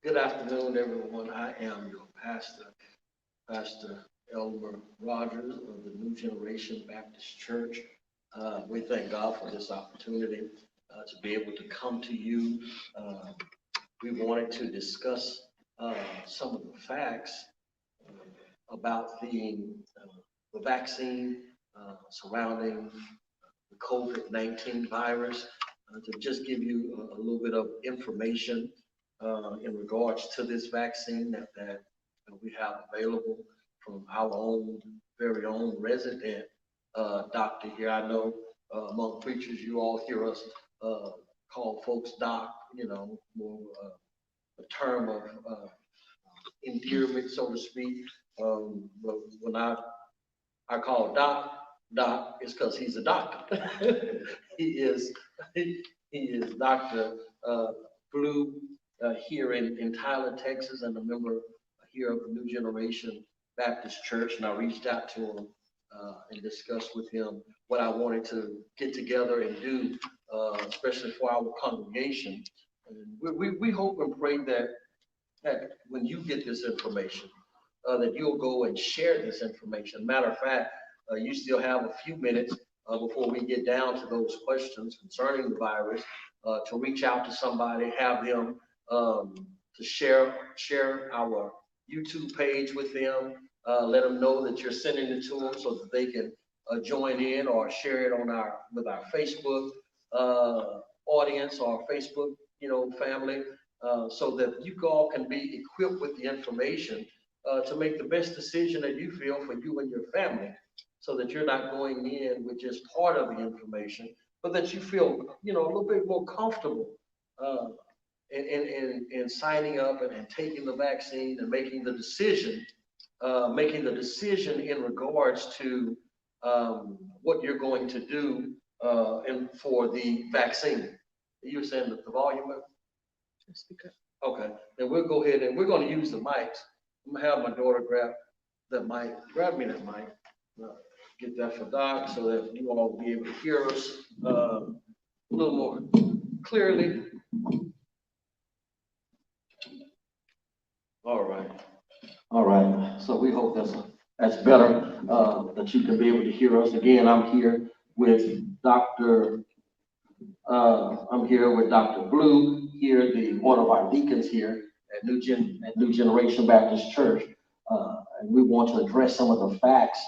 Good afternoon, everyone. I am your pastor, Pastor Elmer Rogers of the New Generation Baptist Church. We thank God for this opportunity to be able to come to you. Uh, we wanted to discuss some of the facts about the vaccine surrounding the COVID-19 virus, to just give you a little bit of information in regards to this vaccine that we have available from our own very own resident doctor here. I know among preachers, you all hear us call folks doc, more a term of endearment, so to speak. But when I call Doc, it's because he's a doctor. he is he is Dr. Uh, Blue here in Tyler, Texas, and a member here of the New Generation Baptist Church. And I reached out to him and discussed with him what I wanted to get together and do, especially for our congregation. And we hope and pray that when you get this information, that you'll go and share this information. Matter of fact, you still have a few minutes before we get down to those questions concerning the virus to reach out to somebody, have them to share our YouTube page with them, let them know that you're sending it to them so that they can join in or share it on with our Facebook audience or Facebook family, so that you all can be equipped with the information to make the best decision that you feel for you and your family, so that you're not going in with just part of the information, but that you feel, a little bit more comfortable uh, in signing up and taking the vaccine and making the decision in regards to what you're going to do for the vaccine. You were saying that the volume of, okay, then we'll go ahead and we're going to use the mics. I'm gonna have my daughter grab that mic. Grab me that mic. Uh, Get that for Doc so that you all will be able to hear us a little more clearly. All right. All right. So we hope that's better, that you can be able to hear us. Again, I'm here with Dr. Blue here, one of our deacons here at New Generation Baptist Church, and we want to address some of the facts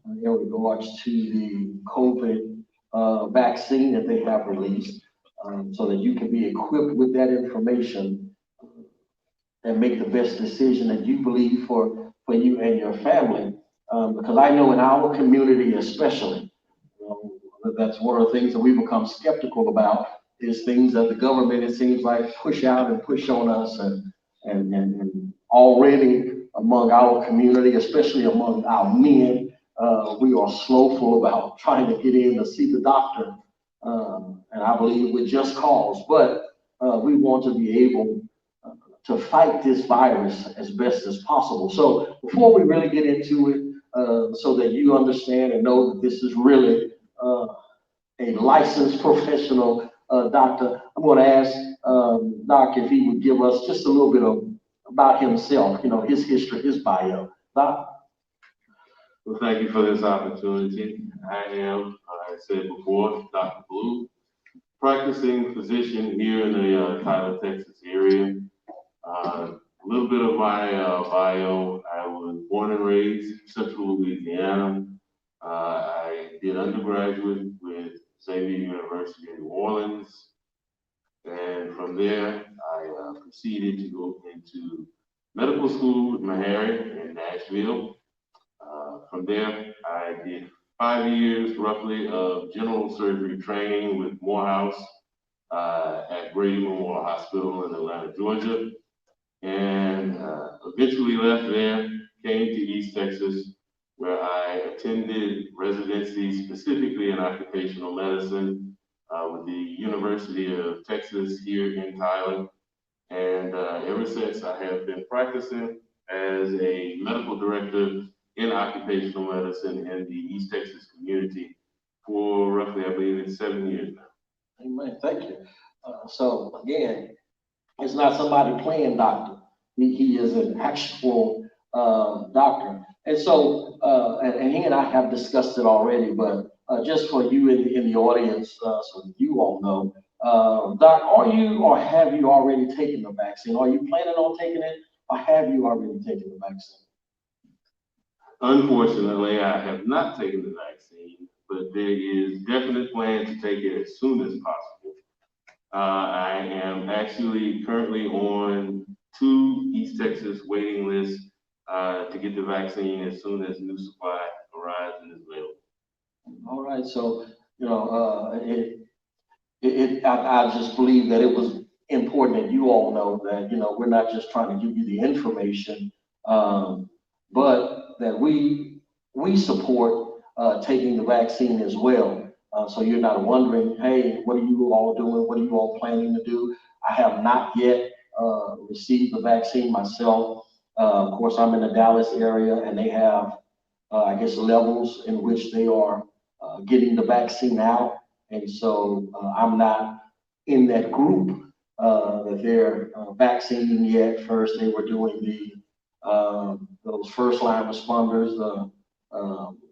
in regards to the COVID vaccine that they have released, so that you can be equipped with that information and make the best decision that you believe for you and your family. Because I know in our community, especially, that's one of the things that we become skeptical about is things that the government, it seems like, push out and push on us, and already among our community, especially among our men, we are slowful about trying to get in to see the doctor, and I believe with just cause. But we want to be able to fight this virus as best as possible. So before we really get into it, so that you understand and know that this is really a licensed professional doctor, I'm going to ask Doc if he would give us just a little bit about himself, his history, his bio. Doc? Well, thank you for this opportunity. I am, I said before, Dr. Blue, practicing physician here in the Tyler, Texas area. A little bit of my bio. I was born and raised in Central Louisiana. I did undergraduate with Xavier University in New Orleans. And from there, I proceeded to go into medical school with Meharry in Nashville. From there, I did 5 years roughly of general surgery training with Morehouse at Brady Memorial Hospital in Atlanta, Georgia. And eventually left there, came to East Texas, where I attended residency specifically in occupational medicine with the University of Texas here in Tyler. And ever since, I have been practicing as a medical director in occupational medicine in the East Texas community for roughly, I believe it's 7 years now. Amen. Thank you. So again, it's not somebody playing doctor. He is an actual doctor. And so, and he and I have discussed it already, but just for you in the audience, so you all know, Doc, are you or have you already taken the vaccine? Are you planning on taking it, or have you already taken the vaccine? Unfortunately, I have not taken the vaccine, but there is definite plan to take it as soon as possible. I am actually currently on 2 East Texas waiting lists to get the vaccine as soon as new supply arrives and is available. All right, so I just believe that it was important that you all know that we're not just trying to give you the information, but that we support taking the vaccine as well. So you're not wondering, hey, what are you all doing? What are you all planning to do? I have not yet received the vaccine myself. Of course, I'm in the Dallas area, and they have, I guess, levels in which they are getting the vaccine out. And so I'm not in that group that they're vaccinating yet. First, they were doing those first line responders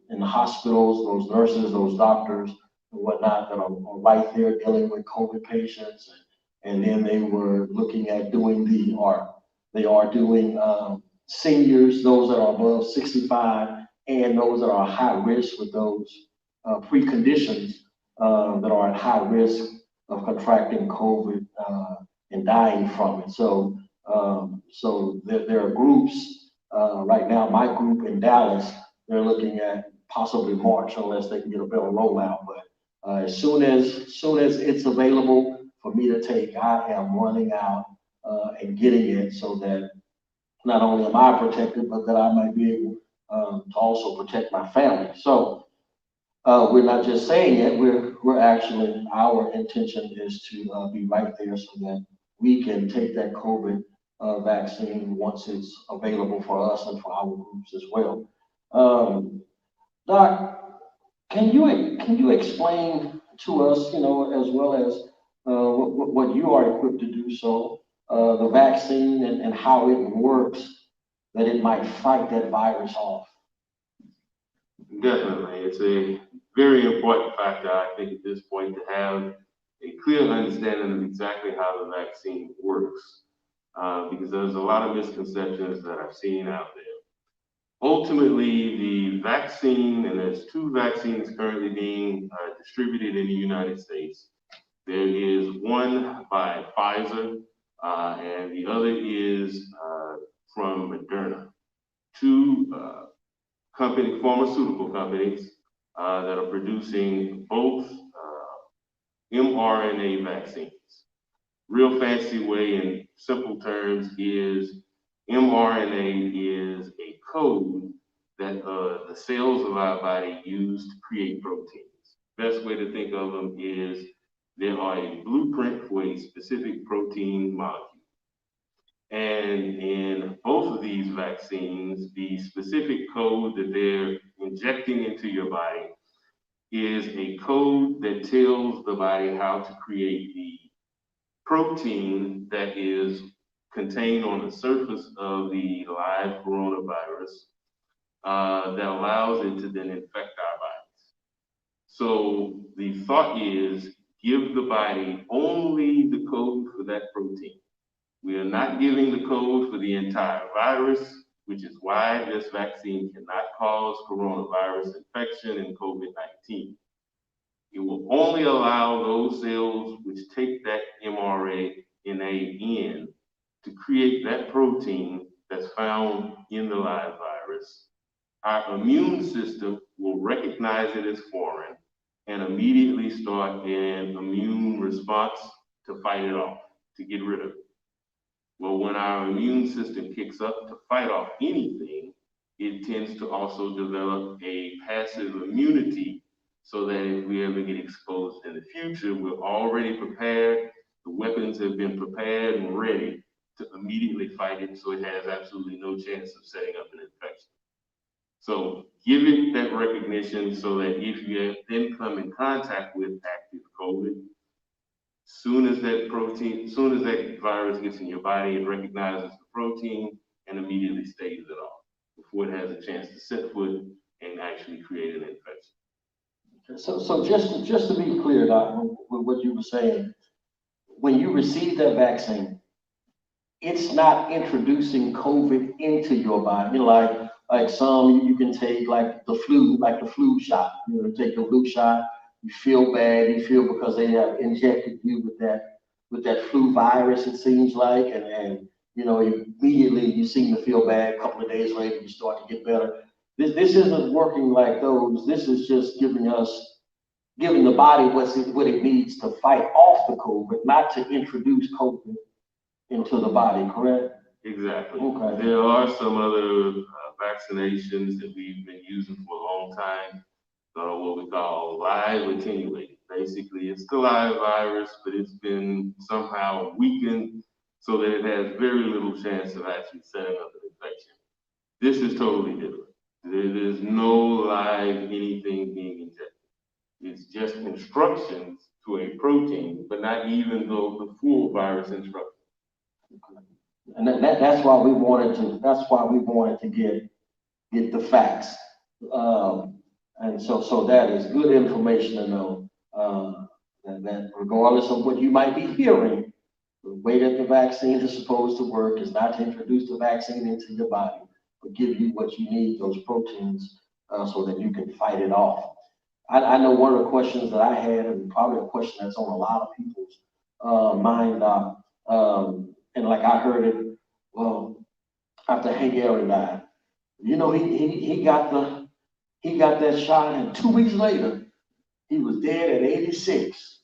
in the hospitals, those nurses, those doctors, and whatnot that are right there dealing with COVID patients. And then they were looking at they are doing seniors, those that are above 65, and those that are high risk with those preconditions that are at high risk of contracting COVID and dying from it. So there are groups right now. My group in Dallas, they're looking at possibly March unless they can get a better rollout. But as soon as it's available for me to take, I am running out and getting it so that not only am I protected, but that I might be able to also protect my family. So we're not just saying it, we're actually, our intention is to be right there so that we can take that COVID vaccine once it's available for us and for our groups as well. Doc, can you explain to us, as well as what you are equipped to do so, the vaccine and how it works, that it might fight that virus off? Definitely, it's a very important factor, I think, at this point to have a clear understanding of exactly how the vaccine works, because there's a lot of misconceptions that I've seen out there. Ultimately, the vaccine, and there's 2 vaccines currently being distributed in the United States. There is one by Pfizer, and the other is from Moderna. Two pharmaceutical companies that are producing both mRNA vaccines. Real fancy way in simple terms is mRNA is a code that the cells of our body use to create proteins. Best way to think of them is there are a blueprint for a specific protein molecule. And in both of these vaccines, the specific code that they're injecting into your body is a code that tells the body how to create the protein that is contained on the surface of the live coronavirus that allows it to then infect our bodies. So the thought is give the body only the code for that protein. We are not giving the code for the entire virus, which is why this vaccine cannot cause coronavirus infection and COVID-19. It will only allow those cells which take that mRNA in to create that protein that's found in the live virus. Our immune system will recognize it as foreign and immediately start an immune response to fight it off, to get rid of it. Well, when our immune system kicks up to fight off anything, it tends to also develop a passive immunity so that if we ever get exposed in the future, we're already prepared. The weapons have been prepared and ready to immediately fight it, so it has absolutely no chance of setting up an infection. So give it that recognition so that if you then come in contact with active COVID, Soon as that virus gets in your body, it recognizes the protein and immediately staves it off before it has a chance to set foot and actually create an infection. So just to be clear, Doc, with what you were saying, when you receive that vaccine, it's not introducing COVID into your body. You know, like some you can take like the flu shot. You know, take the flu shot, you feel bad, you feel because they have injected you with that flu virus, it seems like, and you know, immediately you seem to feel bad. A couple of days later, you start to get better. This isn't working like those. This is just giving the body what it needs to fight off the COVID, not to introduce COVID into the body, correct? Exactly. Okay. There are some other vaccinations that we've been using for a long time, what we call live attenuated. Basically, it's the live virus, but it's been somehow weakened so that it has very little chance of actually setting up an infection. This is totally different. There's no live anything being injected. It's just instructions to a protein, but not even the full virus instructions. And that's why we wanted to get the facts. And so that is good information to know. That regardless of what you might be hearing, the way that the vaccine is supposed to work is not to introduce the vaccine into your body, but give you what you need, those proteins, so that you can fight it off. I know one of the questions that I had, and probably a question that's on a lot of people's mind, and like I heard it, well, after Hank Aaron died, you know, he got that shot, and 2 weeks later, he was dead at 86.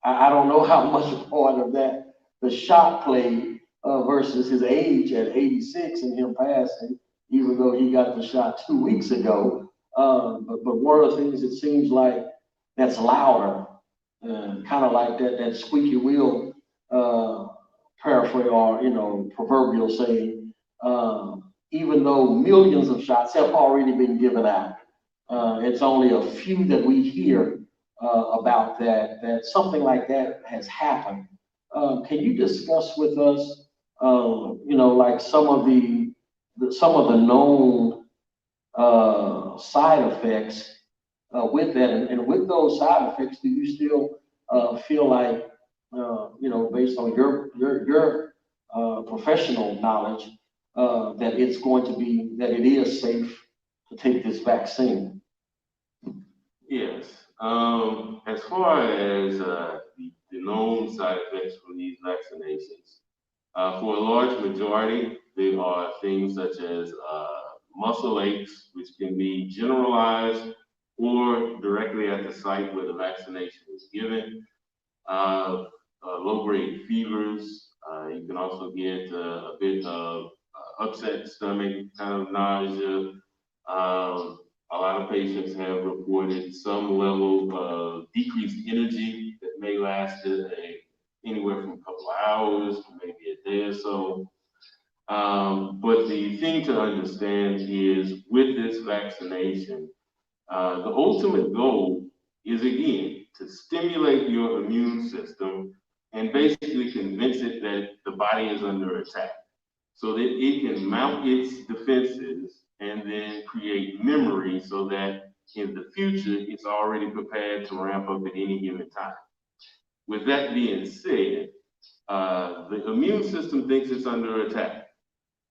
I don't know how much a part of that the shot played versus his age at 86 and him passing, even though he got the shot 2 weeks ago. But one of the things it seems like that's louder, kind of like that squeaky wheel paraphrase or proverbial saying. Even though millions of shots have already been given out, it's only a few that we hear about that something like that has happened. Can you discuss with us, like some of the known side effects with that, and with those side effects, do you still feel like, based on your professional knowledge, that it is safe to take this vaccine? Yes. As far as the known side effects from these vaccinations, for a large majority, there are things such as muscle aches, which can be generalized or directly at the site where the vaccination was given. Low-grade fevers. You can also get a bit of upset stomach, kind of nausea. A lot of patients have reported some level of decreased energy that may last anywhere from a couple of hours to maybe a day or so. But the thing to understand is with this vaccination, the ultimate goal is, again, to stimulate your immune system and basically convince it that the body is under attack so that it can mount its defenses and then create memory so that in the future, it's already prepared to ramp up at any given time. With that being said, the immune system thinks it's under attack.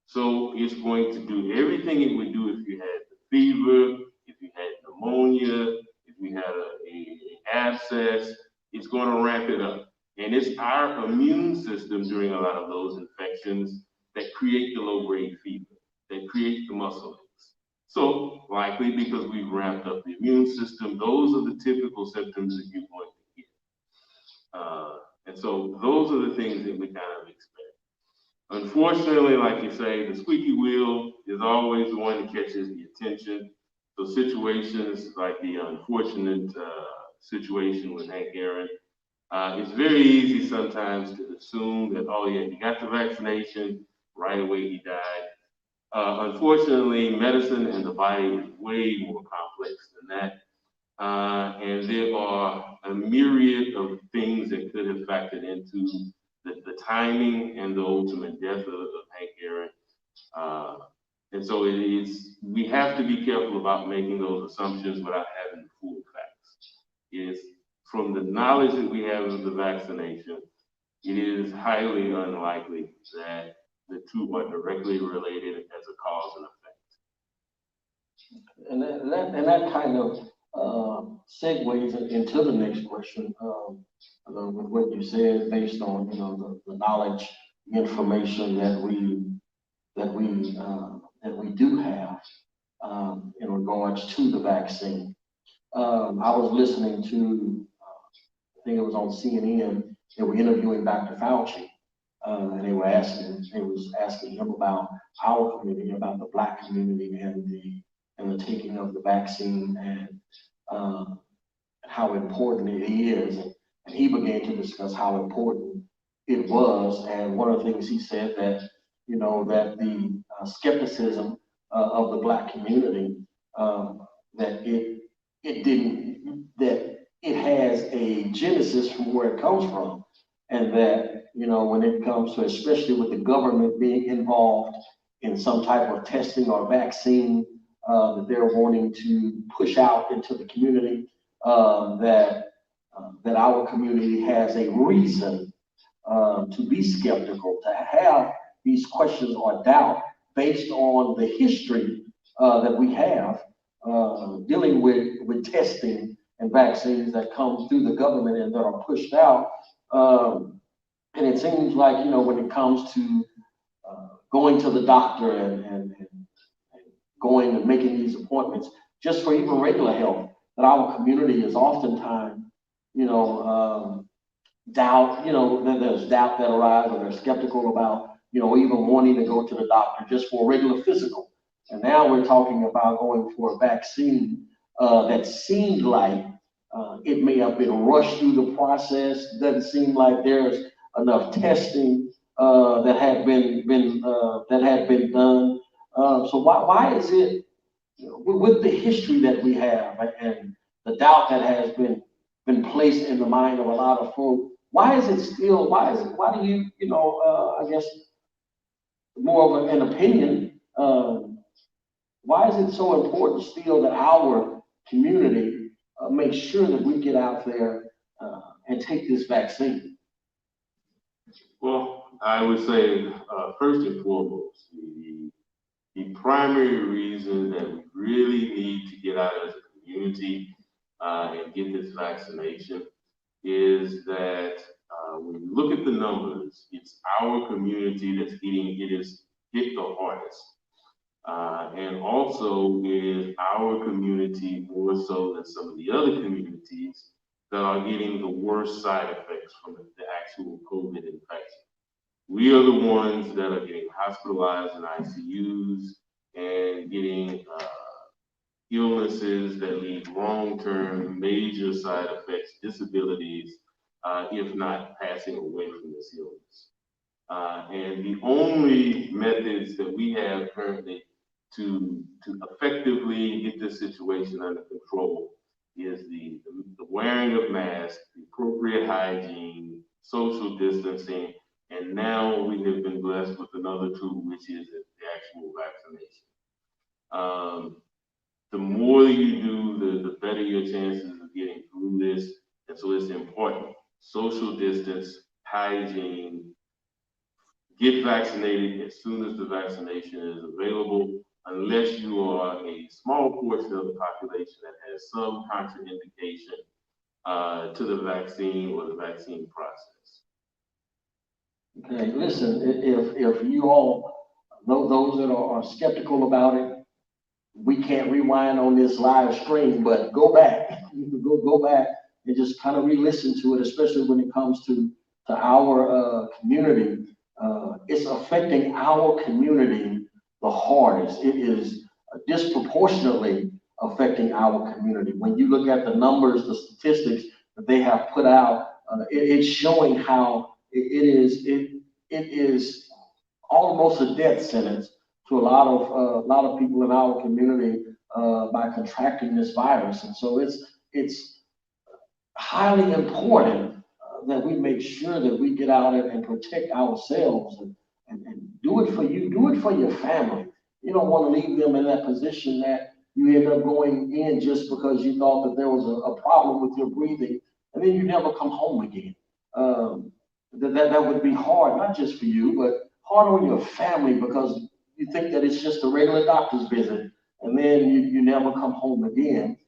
So it's going to do everything it would do if you had the fever, if you had pneumonia, if you had an abscess, it's going to ramp it up. And it's our immune system during a lot of those infections that create the low-grade fever, that create the muscle aches. So likely because we've ramped up the immune system, those are the typical symptoms that you're going to get. And so those are the things that we kind of expect. Unfortunately, like you say, the squeaky wheel is always the one that catches the attention. So situations like the unfortunate situation with Hank Aaron, it's very easy sometimes to assume that, oh yeah, he got the vaccination, right away he died. Unfortunately, medicine and the body is way more complex than that. And there are a myriad of things that could have factored into the timing and the ultimate death of Hank Aaron. Uh, and so we have to be careful about making those assumptions without having the full facts. Is from the knowledge that we have of the vaccination, it is highly unlikely that the two are directly related as a cause and effect. And that kind of segues into the next question, with what you said, based on, the knowledge, the information that we do have, in regards to the vaccine. I was listening to, I think it was on CNN, they were interviewing Dr. Fauci, and they was asking him about our community, about the Black community, and the taking of the vaccine, and how important it is. And he began to discuss how important it was. And one of the things he said, that, that the skepticism of the Black community, that it has a genesis from where it comes from. And that, when it comes to, especially with the government being involved in some type of testing or vaccine, that they're wanting to push out into the community, that our community has a reason to be skeptical, to have these questions or doubt based on the history that we have dealing with testing and vaccines that come through the government and that are pushed out. And it seems like, when it comes to going to the doctor and going and making these appointments, just for even regular health, that our community is oftentimes, doubt, that there's doubt that arises, or they're skeptical about, even wanting to go to the doctor just for a regular physical. And now we're talking about going for a vaccine that seemed like it may have been rushed through the process. Doesn't seem like there's enough testing that had been done. So why is it, with the history that we have and the doubt that has been placed in the mind of a lot of folk, why do you, I guess more of an opinion, why is it so important still that our community make sure that we get out there and take this vaccine? Well, I would say, first and foremost, the primary reason that we really need to get out as a community and get this vaccination is that when you look at the numbers, it's our community that's it is hit the hardest. And also it is our community more so than some of the other communities that are getting the worst side effects from the actual COVID infection. We are the ones that are getting hospitalized in ICUs and getting illnesses that lead long-term major side effects, disabilities, if not passing away from this illness. And the only methods that we have currently to effectively get this situation under control is the wearing of masks, the appropriate hygiene, social distancing, and now we have been blessed with another tool, which is the actual vaccination. The more you do, the better your chances of getting through this. And so it's important. Social distance, hygiene, get vaccinated as soon as the vaccination is available, unless you are a small portion of the population that has some contraindication to the vaccine or the vaccine process. Okay, listen, if you all, those that are skeptical about it, we can't rewind on this live stream, but go back. You can go back and just kind of re-listen to it, especially when it comes to our community. It's affecting our community the hardest. It is disproportionately affecting our community. When you look at the numbers, the statistics that they have put out, it's showing how it is almost a death sentence to a lot of people in our community by contracting this virus. And so it's it's highly important that we make sure that we get out and protect ourselves and do it for you, do it for your family. You don't want to leave them in that position that you end up going in just because you thought that there was a problem with your breathing, and then you never come home again. That would be hard, not just for you, but hard on your family because you think that it's just a regular doctor's visit, and then you never come home again.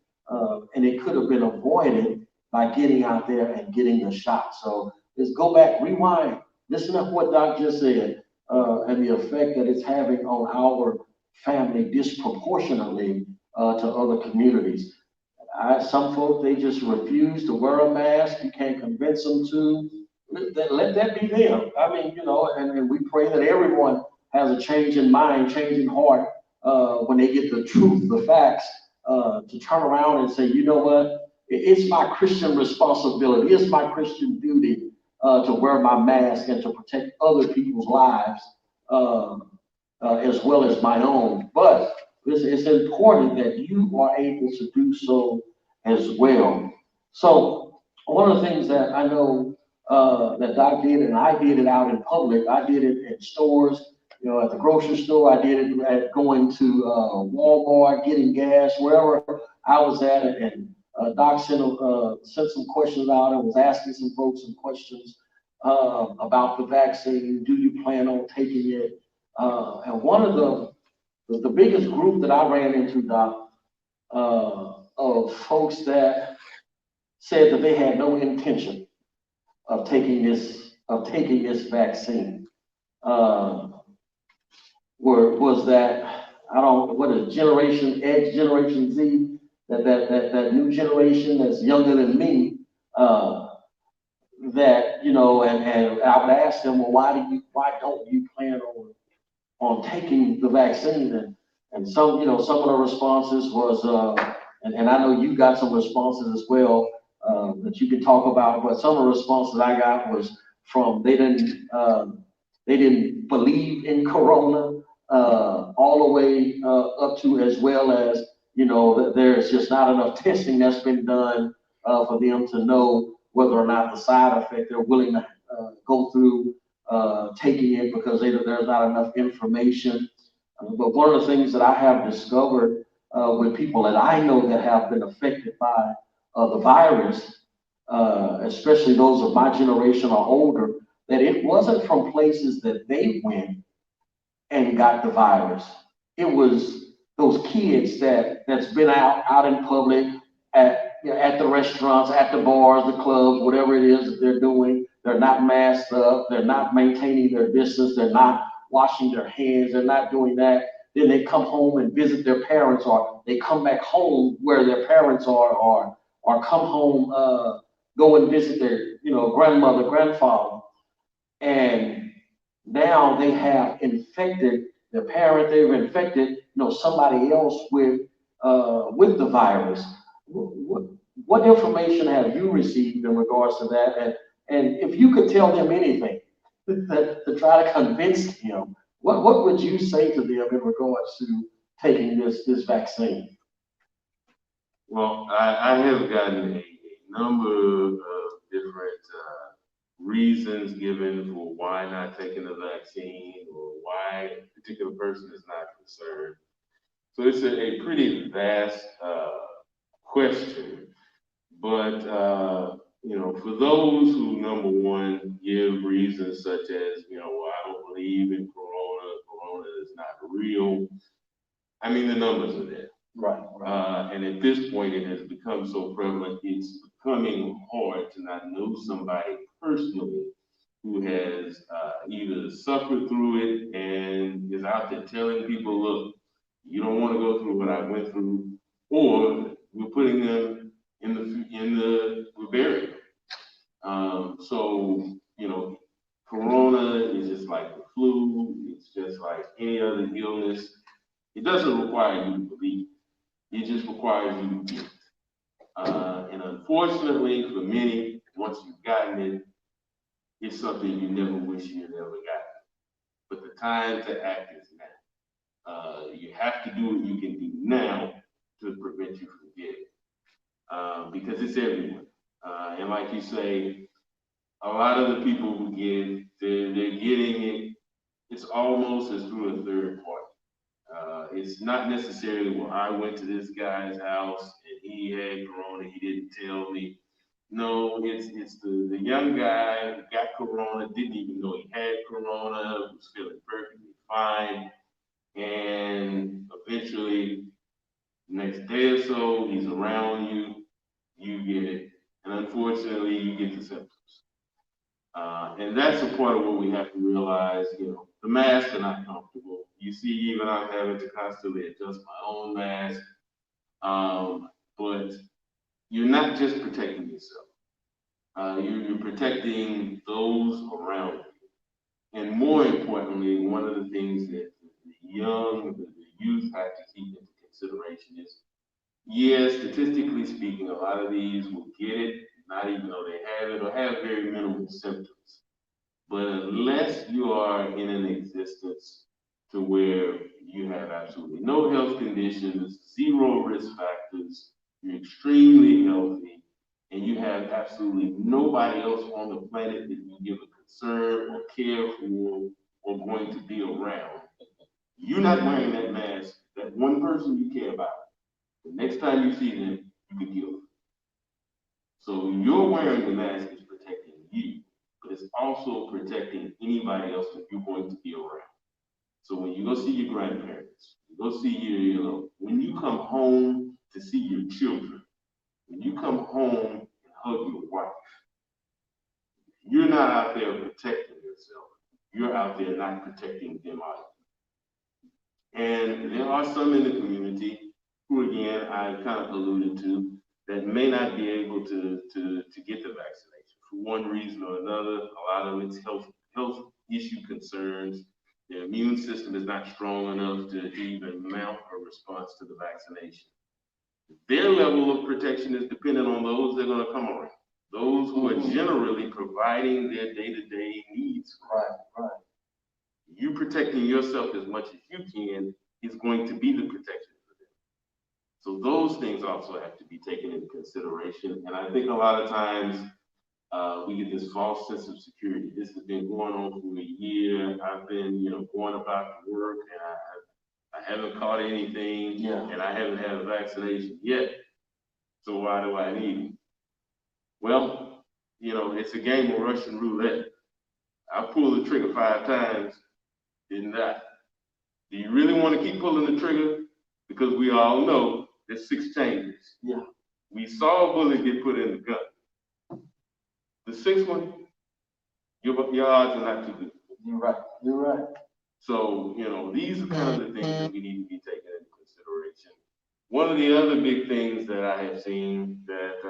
And it could have been avoided by getting out there and getting the shot. So let's go back, rewind, listen to what Doc just said, and the effect that it's having on our family disproportionately to other communities. Some folks, they just refuse to wear a mask. You can't convince them to. Let that be them. I mean, and we pray that everyone has a change in mind, change in heart when they get the truth, the facts, to turn around and say, you know what? It's my Christian responsibility. It's my Christian duty to wear my mask and to protect other people's lives as well as my own. But it's important that you are able to do so as well. So one of the things that I know that Doc did, and I did it out in public, I did it in stores, at the grocery store, I did it at going to Walmart, getting gas, wherever I was at, and Doc sent some questions out and was asking some folks some questions about the vaccine. Do you plan on taking it? And one of the biggest group that I ran into, Doc, of folks that said that they had no intention of taking this vaccine. Was that, I don't, what is Generation X, Generation Z, that new generation that's younger than me, that, and I would ask them, well, why don't you plan on taking the vaccine? And some of the responses was, and I know you got some responses as well that you can talk about, but some of the responses I got was from they didn't believe in Corona, all the way up to as well as, that there's just not enough testing that's been done for them to know whether or not the side effect they're willing to go through taking it because there's not enough information. But one of the things that I have discovered with people that I know that have been affected by the virus, especially those of my generation or older, that it wasn't from places that they went and got the virus. It was those kids that's been out in public at the restaurants, at the bars, the clubs, whatever it is that they're doing. They're not masked up. They're not maintaining their distance. They're not washing their hands. They're not doing that. Then they come home and visit their parents, or they come back home where their parents are, or come home, go and visit their, grandmother, grandfather, and now they have infected their parent. They've infected, somebody else with the virus. What information have you received in regards to that? And if you could tell them anything to try to convince them, what would you say to them in regards to taking this vaccine? Well, I have gotten a number of different reasons given for why not taking the vaccine or why a particular person is not concerned. So it's a pretty vast question, but for those who, number one, give reasons such as, well, I don't believe in Corona is not real. I mean, the numbers are there. Right. And at this point, it has become so prevalent, it's becoming hard to not know somebody personally who has either suffered through it and is out there telling people, look, you don't want to go through what I went through, or we're putting them we're burying them. So, Corona is just like the flu. It's just like any other illness. It doesn't require you to believe. It just requires you to get it. And unfortunately, for many, once you've gotten it, it's something you never wish you had ever gotten. But the time to act is now. You have to do what you can do now to prevent you from getting it. because it's everywhere. And like you say, a lot of the people who get it, they're getting it, it's almost as through a third party. It's not necessarily, well, I went to this guy's house and he had corona, he didn't tell me. No, it's the young guy who got corona, didn't even know he had corona, was feeling perfectly fine, and eventually, next day or so, he's around you, you get it, and unfortunately, you get the symptoms. And that's a part of what we have to realize, the masks are not comfortable. You see, even I'm having to constantly adjust my own mask. But you're not just protecting yourself. You're protecting those around you. And more importantly, one of the things that the youth have to keep into consideration is, yes, statistically speaking, a lot of these will get it, not even though they have it, or have very minimal symptoms. But unless you are in an existence to where you have absolutely no health conditions, zero risk factors, you're extremely healthy, and you have absolutely nobody else on the planet that you give a concern or care for or going to be around, you're not wearing that mask. That one person you care about, the next time you see them, you could kill them. So you're wearing the mask is protecting you, but it's also protecting anybody else that you're going to be around. So when you go see your grandparents, you go see when you come home to see your children, when you come home and hug your wife, you're not out there protecting yourself. You're out there not protecting them either. And there are some in the community who, again, I kind of alluded to, that may not be able to get the vaccination for one reason or another. A lot of it's health issue concerns. Their immune system is not strong enough to even mount a response to the vaccination. Their level of protection is dependent on those that are going to come around, those who are generally providing their day-to-day needs. Right. You protecting yourself as much as you can is going to be the protection for them. So those things also have to be taken into consideration. And I think a lot of times we get this false sense of security. This has been going on for a year. I've been, going about to work, and I haven't caught anything, and I haven't had a vaccination yet. So why do I need it? Well, it's a game of Russian roulette. I pulled the trigger 5 times, didn't die. Do you really want to keep pulling the trigger? Because we all know there's 6 chambers. Yeah. We saw a bullet get put in the gun. The 6th one, your odds are not too good. You're right. So, these are kind of the things that we need to be taken into consideration. One of the other big things that I have seen that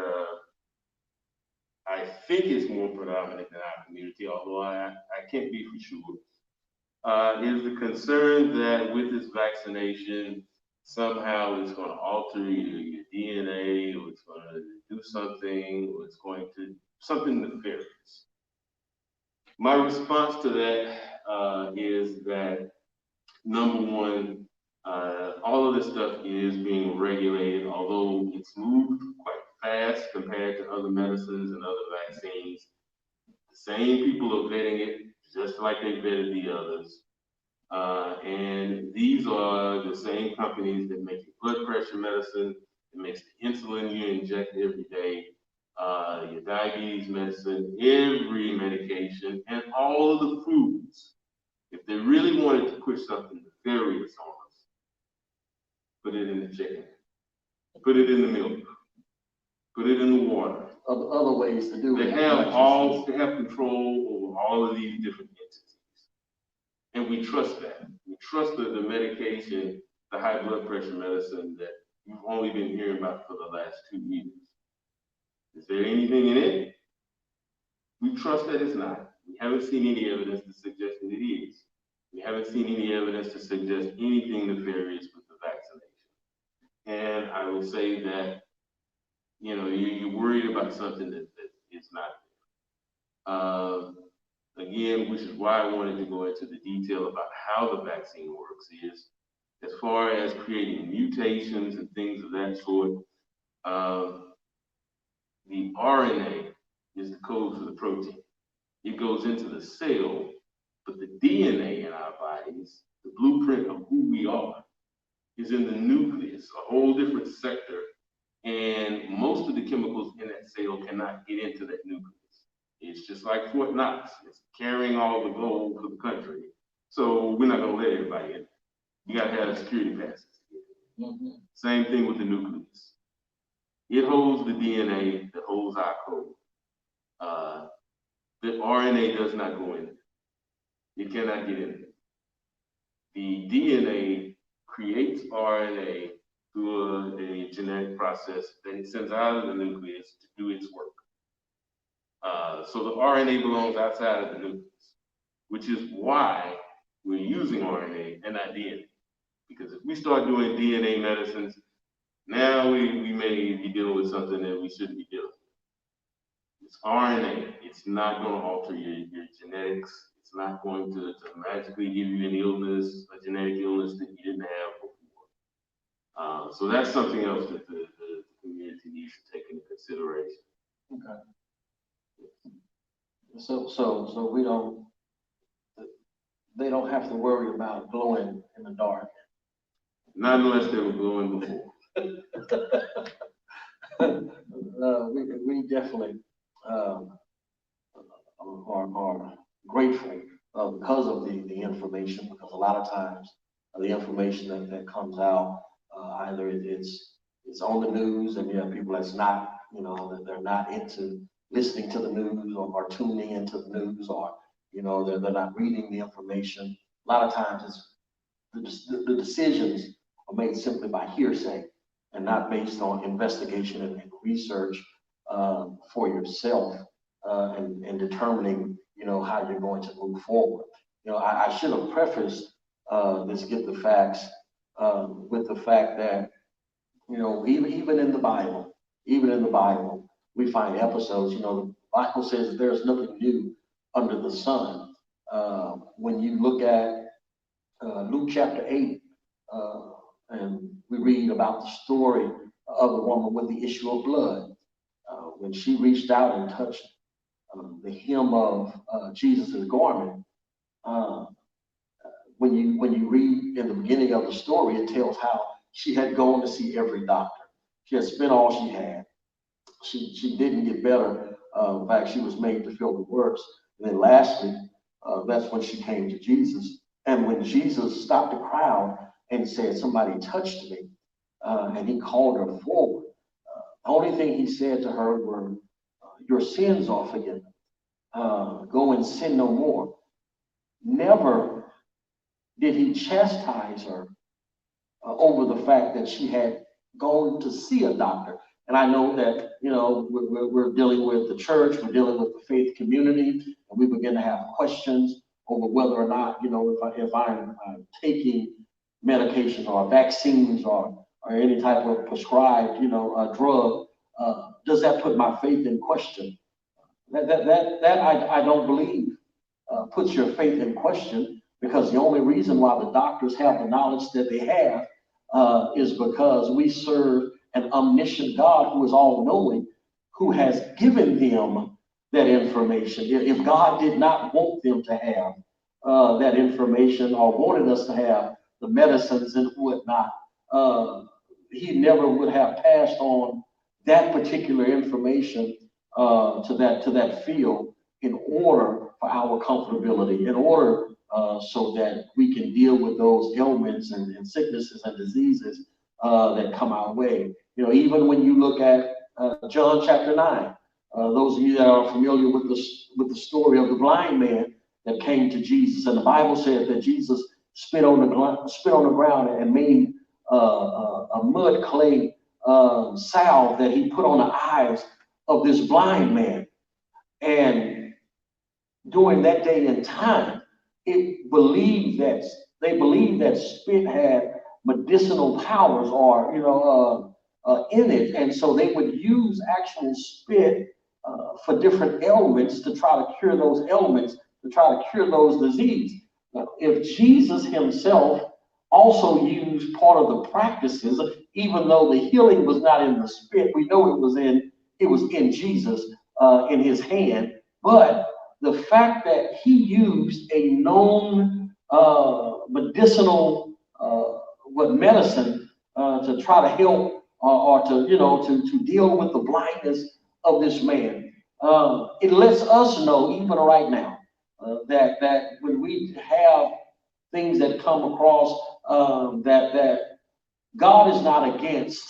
I think is more predominant in our community, although I can't be for sure, is the concern that with this vaccination, somehow it's going to alter your DNA, or it's going to do something, or it's going to something nefarious. My response to that is that, number one, all of this stuff is being regulated, although it's moved quite fast compared to other medicines and other vaccines. The same people are vetting it just like they vetted the others. And these are the same companies that make your blood pressure medicine, that makes the insulin you inject every day, your diabetes medicine, every medication, and all of the foods. If they really wanted to push something nefarious on us, put it in the chicken, put it in the milk, put it in the water. Other ways to do it. They have control over all of these different entities. And we trust that. We trust the medication, the high blood pressure medicine that you've only been hearing about for the last 2 years. Is there anything in it? We trust that it's not. We haven't seen any evidence to suggest that it is. We haven't seen any evidence to suggest anything nefarious with the vaccination. And I will say that, you're worried about something that is not there. Again, which is why I wanted to go into the detail about how the vaccine works, is as far as creating mutations and things of that sort, The RNA is the code for the protein. It goes into the cell, but the DNA in our bodies, the blueprint of who we are, is in the nucleus, a whole different sector. And most of the chemicals in that cell cannot get into that nucleus. It's just like Fort Knox. It's carrying all the gold for the country. So we're not going to let everybody in. You got to have security passes. Mm-hmm. Same thing with the nucleus. It holds the DNA that holds our code. The RNA does not go in it. It cannot get in it. The DNA creates RNA through a genetic process that it sends out of the nucleus to do its work. So the RNA belongs outside of the nucleus, which is why we're using RNA and not DNA. Because if we start doing DNA medicines, now we may be dealing with something that we shouldn't be dealing with. It's RNA. It's not going to alter your genetics. It's not going to magically give you an illness, a genetic illness that you didn't have before. So that's something else that the community needs to take into consideration. Okay. So they don't have to worry about glowing in the dark. Not unless they were glowing before. We definitely are grateful because of the information, because a lot of times the information that comes out, either it's on the news, and you have people that's not, that they're not into listening to the news or tuning into the news, or they're not reading the information. A lot of times it's the decisions are made simply by hearsay and not based on investigation and research for yourself and determining how you're going to move forward. I should have prefaced this Get the Facts with the fact that even in the Bible, we find episodes. The Bible says there's nothing new under the sun. When you look at Luke chapter 8, and we read about the story of the woman with the issue of blood. When she reached out and touched the hem of Jesus' garment, when you read in the beginning of the story, it tells how she had gone to see every doctor. She had spent all she had. She didn't get better. In fact, she was made to feel the worse. And then lastly, that's when she came to Jesus. And when Jesus stopped the crowd and said, "Somebody touched me," and he called her forward, the only thing he said to her were, "Your sins are forgiven. Go and sin no more." Never did he chastise her over the fact that she had gone to see a doctor. And I know that, we're dealing with the church, we're dealing with the faith community, and we begin to have questions over whether or not, if I'm taking medication or vaccines or any type of prescribed, drug, does that put my faith in question? That I don't believe puts your faith in question, because the only reason why the doctors have the knowledge that they have is because we serve an omniscient God who is all-knowing, who has given them that information. If God did not want them to have that information, or wanted us to have the medicines and whatnot, he never would have passed on that particular information to that field in order for our comfortability, in order so that we can deal with those ailments and sicknesses and diseases that come our way. Even when you look at John chapter 9, those of you that are familiar with the story of the blind man that came to Jesus, and the Bible says that Jesus spit on the ground and made a mud clay salve that he put on the eyes of this blind man. And during that day and time, they believed that spit had medicinal powers, or in it, and so they would use actual spit for different ailments to try to cure those ailments, to try to cure those diseases. Now, if Jesus himself also used part of the practices, even though the healing was not in the spit, we know it was in it was in Jesus, in his hand. But the fact that he used a known medicinal what medicine to try to help or to to deal with the blindness of this man, it lets us know even right now that when we have things that come across, that God is not against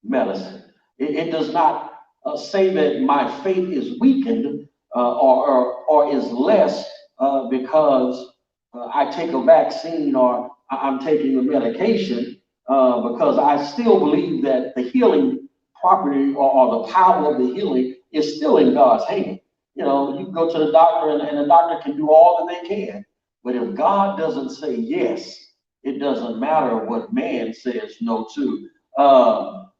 medicine. It does not say that my faith is weakened or is less because I take a vaccine or I'm taking a medication, because I still believe that the healing property or the power of the healing is still in God's hand. You can go to the doctor and the doctor can do all that they can. But if God doesn't say yes, it doesn't matter what man says no to.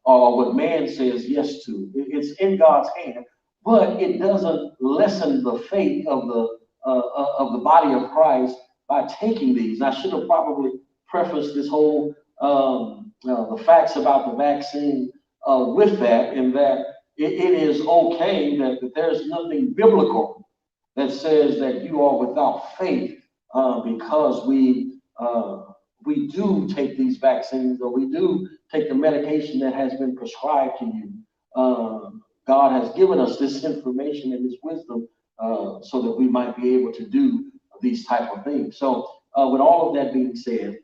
Or what man says yes to. It's in God's hand, but it doesn't lessen the faith of the body of Christ by taking these. I should have probably prefaced this whole the facts about the vaccine with that, in that it is okay that there's nothing biblical that says that you are without faith because we do take these vaccines or we do take the medication that has been prescribed to you. God has given us this information and this wisdom so that we might be able to do these type of things. So with all of that being said,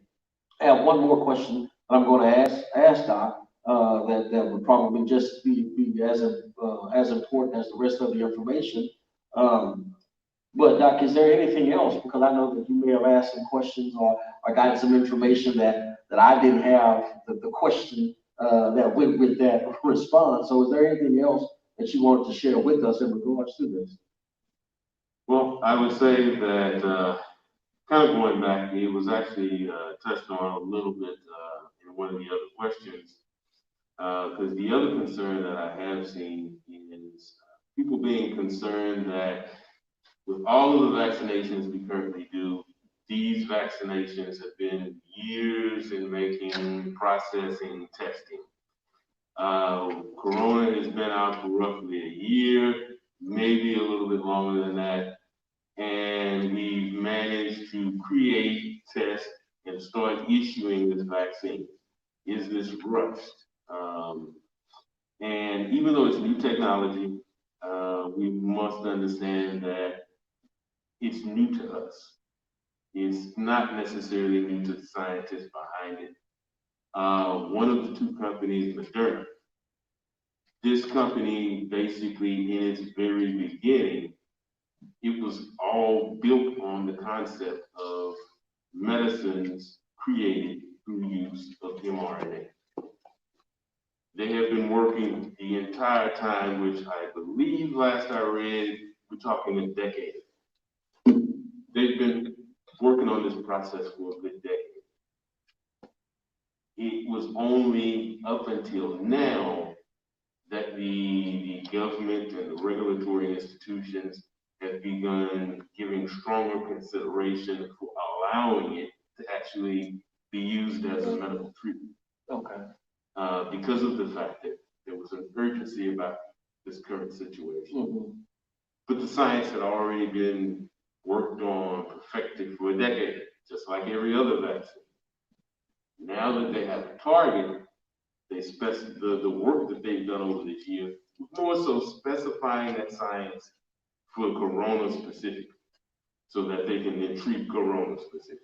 I have one more question that I'm going to ask Doc, that would probably just be as important as the rest of the information. But Doc, is there anything else? Because I know that you may have asked some questions or gotten some information that I didn't have the question that went with that response. So is there anything else that you wanted to share with us in regards to this? Well, I would say that kind of going back, it was actually touched on a little bit in one of the other questions, because the other concern that I have seen is people being concerned that with all of the vaccinations we currently do, these vaccinations have been years in making, processing, testing. Corona has been out for roughly a year, maybe a little bit longer than that, and we've managed to create, test, and start issuing this vaccine. Is this rushed? And even though it's new technology, we must understand that it's new to us. It's not necessarily new to the scientists behind it. One of the two companies, Moderna, this company basically in its very beginning, it was all built on the concept of medicines created through use of mRNA. They have been working the entire time, which I believe last I read, we're talking a decade. They've been working on this process for a good decade. It was only up until now that the government and the regulatory institutions have begun giving stronger consideration for allowing it to actually be used as a medical treatment. Okay. Because of the fact that there was an urgency about this current situation. Mm-hmm. But the science had already been worked on, perfected for a decade, just like every other vaccine. Now that they have a target, the work that they've done over this year, more so specifying that science for corona specifically, so that they can then treat corona specifically.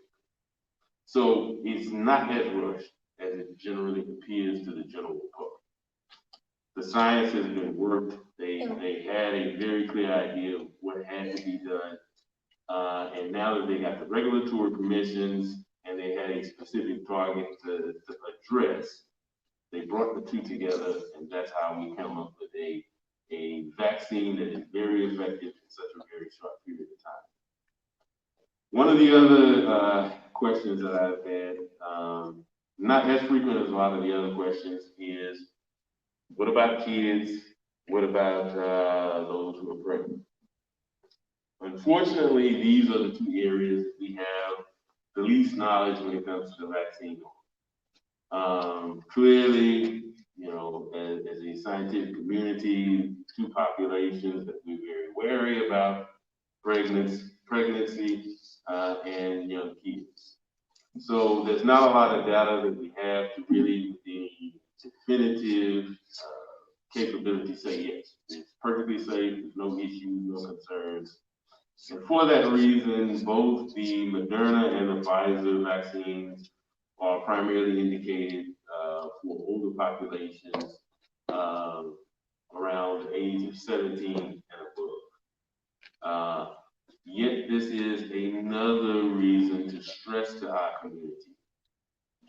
So it's not as rushed as it generally appears to the general public. The science has been worked. They had a very clear idea of what had to be done. And now that they got the regulatory permissions and they had a specific target to address, they brought the two together, and that's how we come up with a vaccine that is very effective in such a very short period of time. One of the other questions that I've had, not as frequent as a lot of the other questions, is what about kids? What about those who are pregnant? Unfortunately, these are the two areas that we have the least knowledge when it comes to the vaccine. Clearly, as a scientific community, two populations that we're very wary about, pregnancy, and young kids. So there's not a lot of data that we have to really the definitive capability say yes. It's perfectly safe, there's no issues, no concerns. And for that reason, both the Moderna and the Pfizer vaccines are primarily indicated for older populations around the age of 17 and above. Yet this is another reason to stress to our community,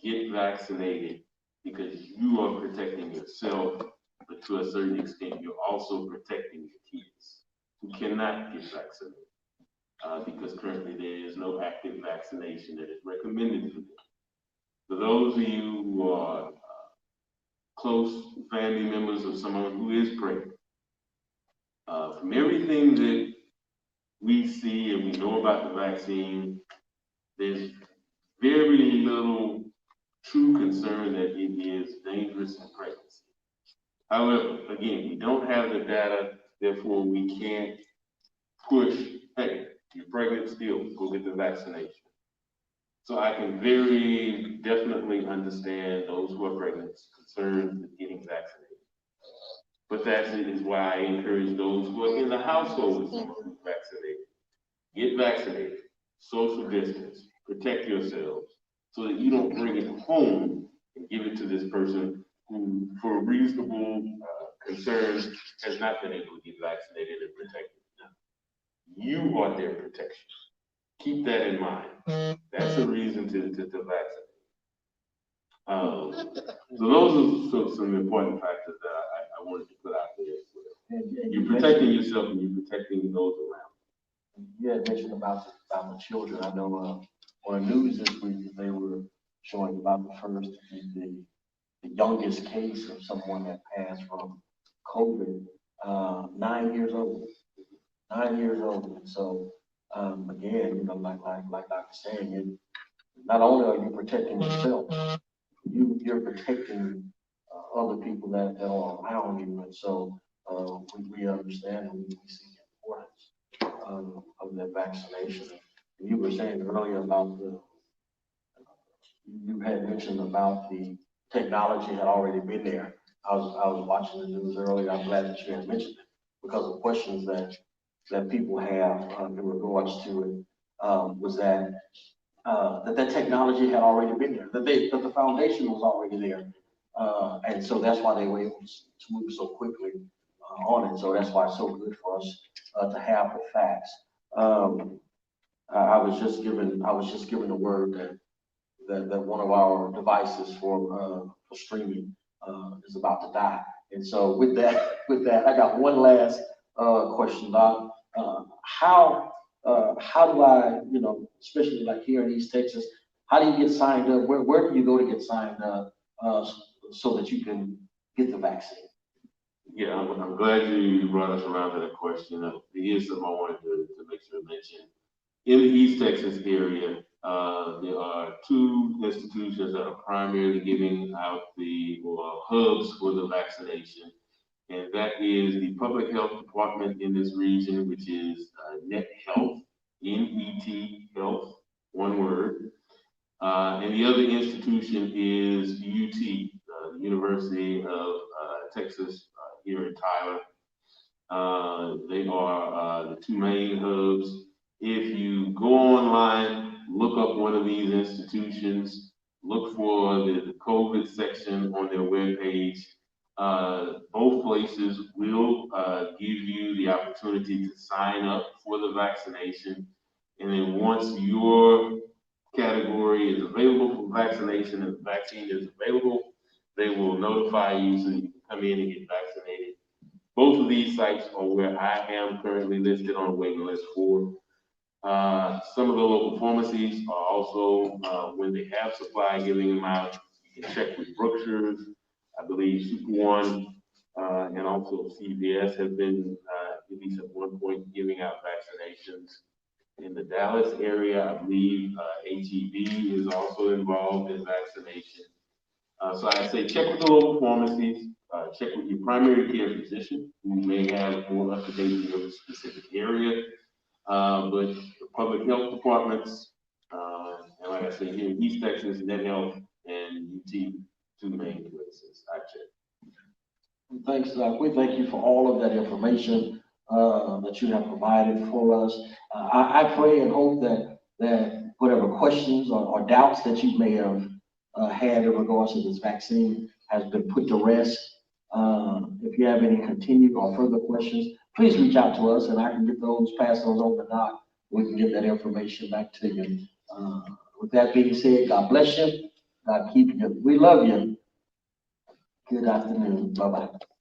get vaccinated because you are protecting yourself, but to a certain extent, you're also protecting your kids who cannot get vaccinated because currently there is no active vaccination that is recommended for them. For those of you who are close family members of someone who is pregnant, from everything that we see and we know about the vaccine, there's very little true concern that it is dangerous in pregnancy. However, again, we don't have the data, therefore we can't push, hey, you're pregnant still, go get the vaccination. So I can very definitely understand those who are pregnant concerned with getting vaccinated. But that is why I encourage those who are in the household with someone who's vaccinated. Get vaccinated, social distance, protect yourselves so that you don't bring it home and give it to this person who, for reasonable concerns, has not been able to get vaccinated and protected. You are their protection. Keep that in mind. That's a reason to vaccinate. So those are some important factors that I wanted to put out there as well. And you're protecting yourself and you're protecting those around. You had mentioned about the children. I know on the news this week they were showing about the youngest case of someone that passed from COVID, 9 years old. 9 years old. And so again, like Dr. saying, not only are you protecting yourself, you're protecting other people that are around you. And so we understand and we see the importance of that vaccination. And you were saying earlier about you had mentioned about the technology had already been there. I was watching the news earlier. I'm glad that you had mentioned it because of questions that people have in regards to it was that that technology had already been there, that the foundation was already there, and so that's why they were able to move so quickly on it. So that's why it's so good for us to have the facts. I was just given the word that one of our devices for streaming is about to die, and so with that, I got one last question, Doc. How do I, especially like here in East Texas, how do you get signed up? Where do you go to get signed up so that you can get the vaccine? Yeah, I'm glad you brought us around to that question. It is something I wanted to make sure to mention. In the East Texas area, there are two institutions that are primarily giving out the hubs for the vaccination. And that is the Public Health Department in this region, which is Net Health, N-E-T Health, one word. And the other institution is UT, the University of Texas here in Tyler. They are the two main hubs. If you go online, look up one of these institutions, look for the COVID section on their webpage. Both places will give you the opportunity to sign up for the vaccination. And then once your category is available for vaccination and the vaccine is available, they will notify you so you can come in and get vaccinated. Both of these sites are where I am currently listed on the waiting list for. Some of the local pharmacies are also, when they have supply, giving them out. You can check with Brookshire's. I believe Super One and also CVS have been, at least at one point, giving out vaccinations. In the Dallas area, I believe HEB is also involved in vaccination. So I say check with the local pharmacies, check with your primary care physician, who may have more up-to-date in your specific area. But the public health departments, and like I said, here in East Texas, Net Health and UT, two main places I check. Thanks, Doc. We thank you for all of that information that you have provided for us. I pray and hope that whatever questions or doubts that you may have had in regards to this vaccine has been put to rest. If you have any continued or further questions, please reach out to us and I can get those, pass those over to Doc. We can get that information back to you. With that being said, God bless you. God keep you. We love you. Good afternoon. Bye-bye.